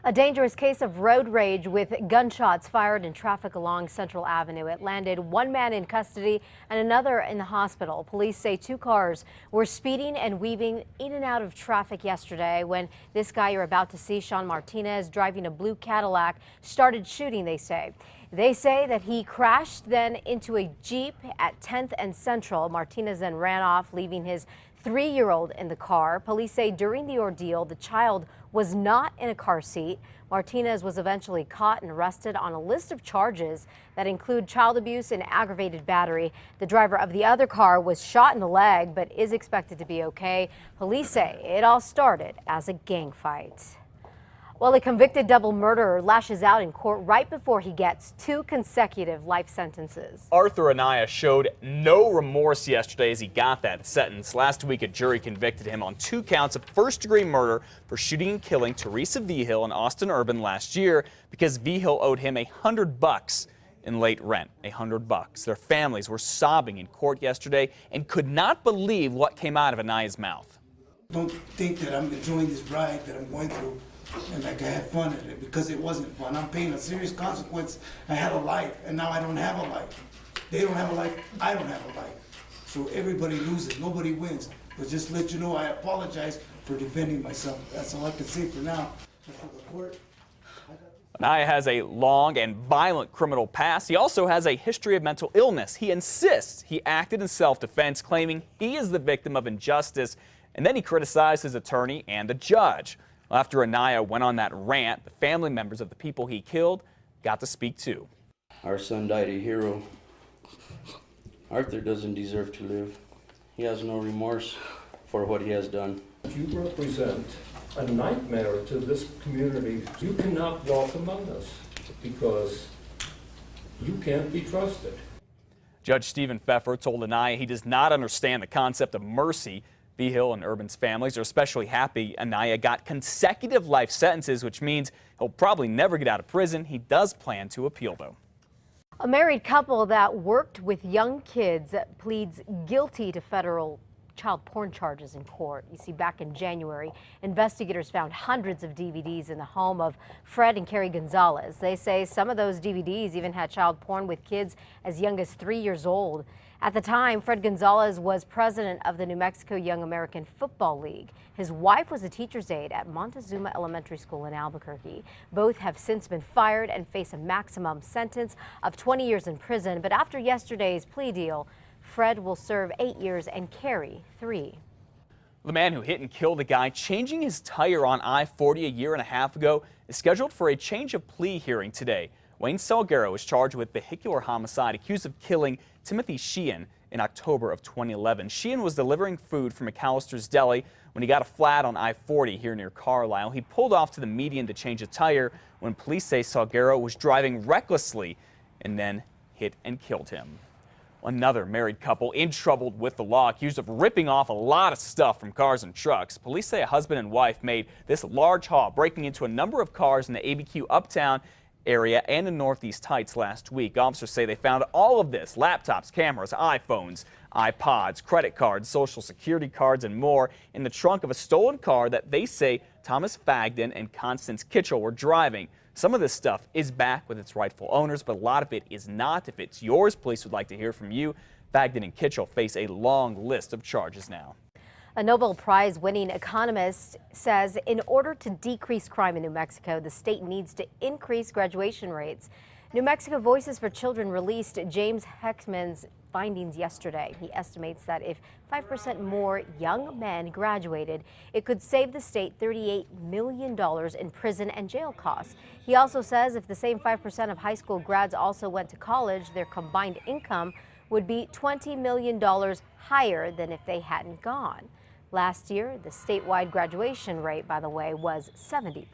A dangerous case of road rage with gunshots fired in traffic along Central Avenue. It landed one man in custody and another in the hospital. Police say two cars were speeding and weaving in and out of traffic yesterday when this guy you're about to see, Sean Martinez, driving a blue Cadillac, started shooting, they say. They say that he crashed then into a Jeep at 10th and Central. Martinez then ran off, leaving his 3-year-old in the car. Police say during the ordeal, the child was not in a car seat. Martinez was eventually caught and arrested on a list of charges that include child abuse and aggravated battery. The driver of the other car was shot in the leg but is expected to be okay. Police say it all started as a gang fight. Well, a convicted double murderer lashes out in court right before he gets 2 consecutive life sentences. Arthur Anaya showed no remorse yesterday as he got that sentence. Last week, a jury convicted him on 2 counts of first-degree murder for shooting and killing Teresa Vigil and Austin Urban last year because Vigil owed him $100 in late rent. $100. Their families were sobbing in court yesterday and could not believe what came out of Anaya's mouth. Don't think that I'm enjoying this ride that I'm going through and like I had fun at it, because it wasn't fun. I'm paying a serious consequence. I had a life and now I don't have a life. They don't have a life, I don't have a life. So everybody loses, nobody wins. But just to let you know, I apologize for defending myself. That's all I can say for now. Anaya has a long and violent criminal past. He also has a history of mental illness. He insists he acted in self-defense, claiming he is the victim of injustice, and then he criticized his attorney and a judge. After Anaya went on that rant, the family members of the people he killed got to speak too. Our son died a hero. Arthur doesn't deserve to live. He has no remorse for what he has done. You represent a nightmare to this community. You cannot walk among us because you can't be trusted. Judge Stephen Pfeffer told Anaya he does not understand the concept of mercy. Vigil and Urban's families are especially happy Anaya got consecutive life sentences, which means he'll probably never get out of prison. He does plan to appeal, though. A married couple that worked with young kids pleads guilty to federal child porn charges in court. You see, back in January, investigators found hundreds of DVDs in the home of Fred and Carrie Gonzalez. They say some of those DVDs even had child porn with kids as young as 3 years old. At the time, Fred Gonzalez was president of the New Mexico Young American Football League. His wife was a teacher's aide at Montezuma Elementary School in Albuquerque. Both have since been fired and face a maximum sentence of 20 years in prison. But after yesterday's plea deal, Fred will serve 8 years and Carrie 3. The man who hit and killed a guy changing his tire on I-40 a year and a half ago is scheduled for a change of plea hearing today. Wayne Salguero is charged with vehicular homicide, accused of killing Timothy Sheehan in October of 2011. Sheehan was delivering food from McAllister's Deli when he got a flat on I-40 here near Carlisle. He pulled off to the median to change a tire when police say Salguero was driving recklessly and then hit and killed him. Another married couple in trouble with the law, accused of ripping off a lot of stuff from cars and trucks. Police say a husband and wife made this large haul, breaking into a number of cars in the ABQ Uptown area and in Northeast Heights last week. Officers say they found all of this: laptops, cameras, iPhones, iPods, credit cards, social security cards, and more in the trunk of a stolen car that they say Thomas Fagden and Constance Kitchell were driving. Some of this stuff is back with its rightful owners, but a lot of it is not. If it's yours, police would like to hear from you. Fagden and Kitchell face a long list of charges now. A Nobel Prize winning economist says in order to decrease crime in New Mexico, the state needs to increase graduation rates. New Mexico Voices for Children released James Heckman's findings yesterday. He estimates that if 5% more young men graduated, it could save the state $38 million in prison and jail costs. He also says if the same 5% of high school grads also went to college, their combined income would be $20 million higher than if they hadn't gone. Last year, the statewide graduation rate, by the way, was 70%.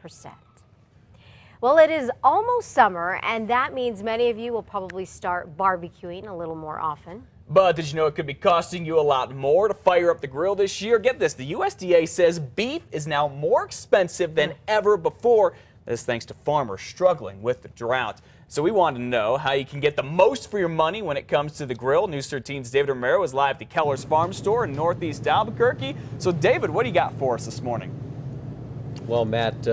Well, it is almost summer, and that means many of you will probably start barbecuing a little more often. But did you know it could be costing you a lot more to fire up the grill this year? Get this, the USDA says beef is now more expensive than ever before. This thanks to farmers struggling with the drought. So we wanted to know how you can get the most for your money when it comes to the grill. News 13's David Romero is live at the Keller's Farm Store in Northeast Albuquerque. So David, what do you got for us this morning? Well, Matt,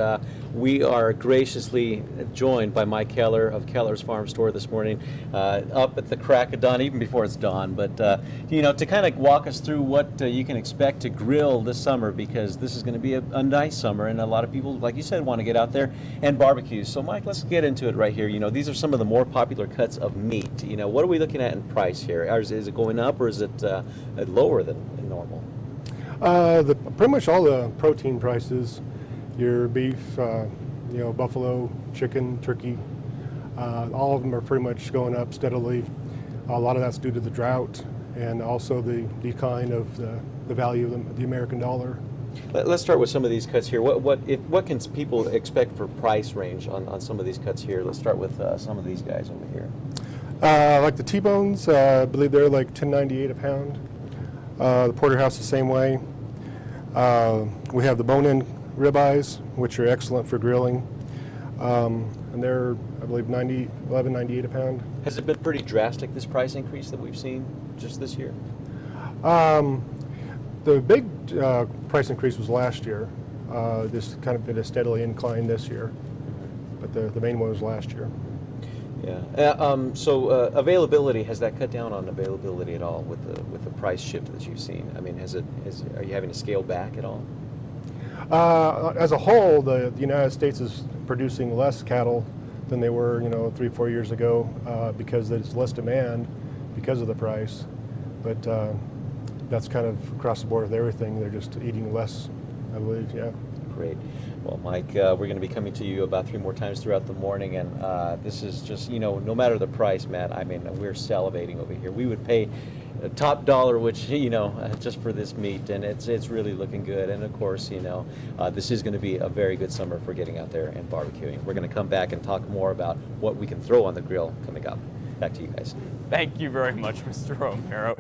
we are graciously joined by Mike Keller of Keller's Farm Store this morning, up at the crack of dawn, even before it's dawn. But, you know, to kind of walk us through what you can expect to grill this summer, because this is going to be a nice summer, and a lot of people, like you said, want to get out there and barbecue. So, Mike, let's get into it right here. You know, these are some of the more popular cuts of meat. You know, what are we looking at in price here? Is it going up, or is it lower than normal? Pretty much all the protein prices, your beef, you know, buffalo, chicken, turkey, all of them are pretty much going up steadily. A lot of that's due to the drought and also the decline of the value of the American dollar. Let's start with some of these cuts here. What can people expect for price range on some of these cuts here? Let's start with some of these guys over here. Like the T-bones, I believe they're like $10.98 a pound. The porterhouse the same way. We have the bone-in ribeyes, which are excellent for grilling, and they're, I believe, $11.98 a pound. Has it been pretty drastic, this price increase that we've seen just this year? The big price increase was last year. This kind of been a steadily incline this year, but the main one was last year. Yeah. So availability, has that cut down on availability at all with the price shift that you've seen? I mean, are you having to scale back at all? As a whole, the United States is producing less cattle than they were, you know, 3-4 years ago, because there's less demand because of the price. But that's kind of across the board with everything. They're just eating less, I believe. Yeah. Great. Well, Mike, we're going to be coming to you about 3 more times throughout the morning, and this is just, you know, no matter the price, Matt, I mean, we're salivating over here. We would pay top dollar, which, you know, just for this meat, and it's really looking good. And of course, you know, this is going to be a very good summer for getting out there and barbecuing. We're going to come back and talk more about what we can throw on the grill coming up. Back to you guys. Thank you very much, Mr. Romero.